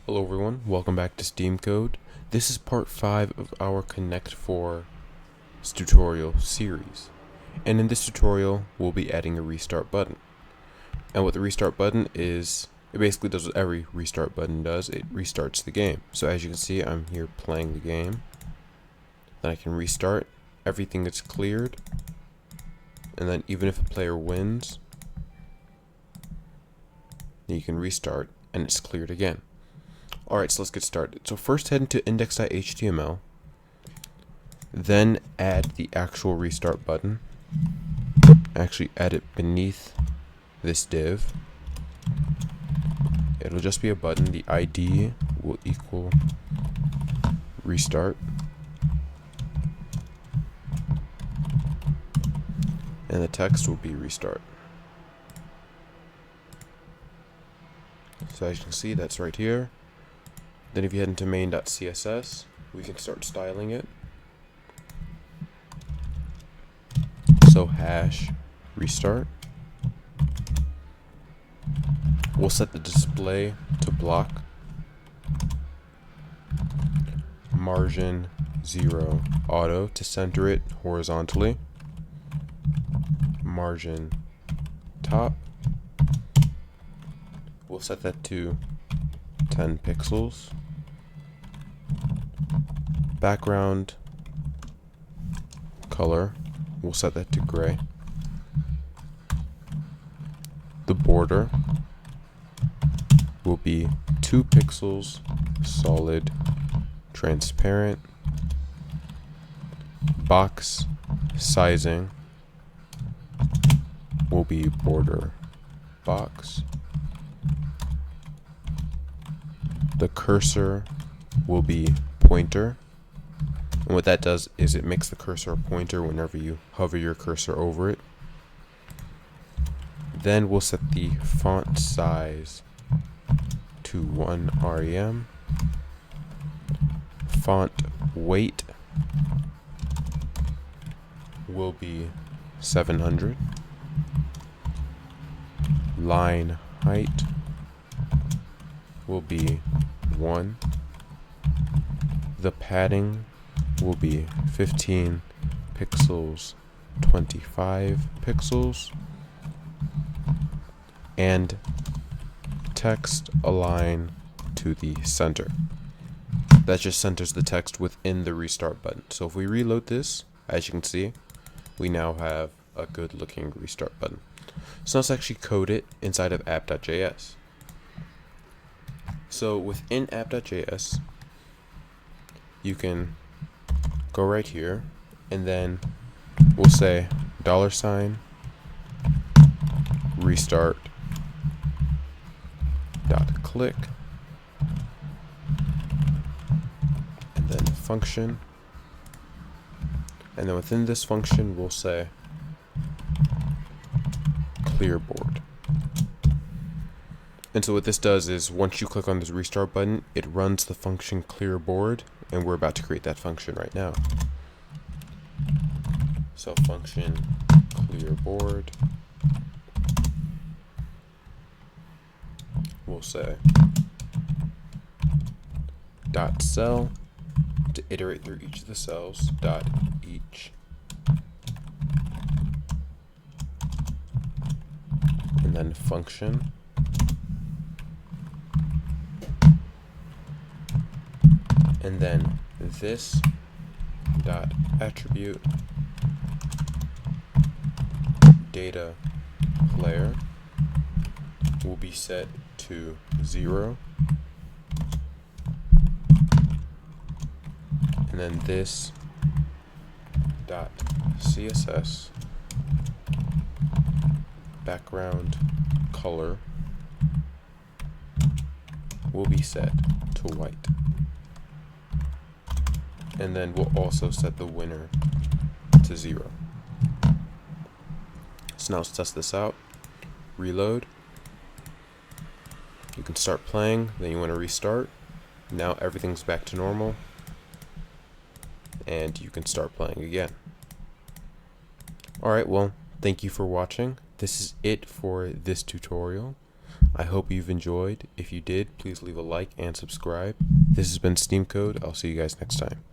Hello everyone, welcome back to Steam Code. This is part 5 of our Connect 4 tutorial series. And in this tutorial, we'll be adding a restart button. And what the restart button is, it basically does what every restart button does, it restarts the game. So as you can see, I'm here playing the game. Then I can restart, everything gets cleared. And then even if a player wins, you can restart and it's cleared again. Alright, so let's get started. So first head into index.html, then add the actual restart button. Actually add it beneath this div. It'll just be a button. The ID will equal restart. And the text will be restart. So as you can see, that's right here. Then if you head into main.css, we can start styling it. So hash restart. We'll set the display to block. Margin 0 auto to center it horizontally. Margin top. We'll set that to 10 pixels. Background color, we'll set that to gray. The border will be 2 pixels, solid, transparent. Box sizing will be border box. The cursor will be pointer. And what that does is it makes the cursor a pointer whenever you hover your cursor over it. Then we'll set the font size to 1 rem. Font weight will be 700. Line height will be 1. The padding will be 15 pixels, 25 pixels, and text align to the center. That just centers the text within the restart button. So if we reload this, as you can see, we now have a good looking restart button. So let's actually code it inside of app.js. So within app.js, you can go right here, and then we'll say $restart .click, and then function, and then within this function we'll say clear board. And so what this does is once you click on this restart button, it runs the function clear board, and we're about to create that function right now. So function clear board, we'll say dot cell to iterate through each of the cells, dot each, and then function, and then this dot attribute data player will be set to 0, and then this dot CSS background color will be set to white. And then we'll also set the winner to 0. So now let's test this out. Reload. You can start playing, then you want to restart. Now everything's back to normal, and you can start playing again. Alright, well, thank you for watching. This is it for this tutorial. I hope you've enjoyed. If you did, please leave a like and subscribe. This has been Steam Code. I'll see you guys next time.